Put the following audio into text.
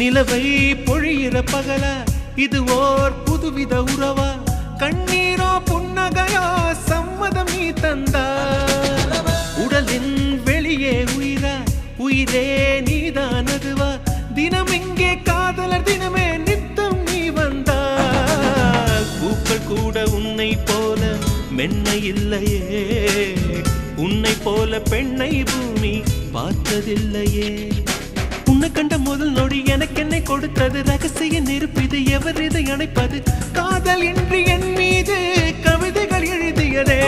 நிலவை பொழியிற பகலா இது ஓர் புதுவித உறவா கண்ணீரோ புன்னகையோ சம்மதம் நீ தந்தா உடலின் வெளியே உயிரா உயிரே நீதானதுவா தினம் இங்கே காதலர் தினமே நித்தம் நீ வந்தா பூக்கள் கூட உன்னை போல மென்மை இல்லையே உன்னை போல பெண்ணை பூமி பார்த்ததில்லையே உன்னை கண்ட முதல் நொடி எனக்கு என்னை கொடுத்தது ரகசிய நெருப்பிது எவர் இதை அணைப்பது காதல் இன்றி என் மீது கவிதைகள் எழுதியதே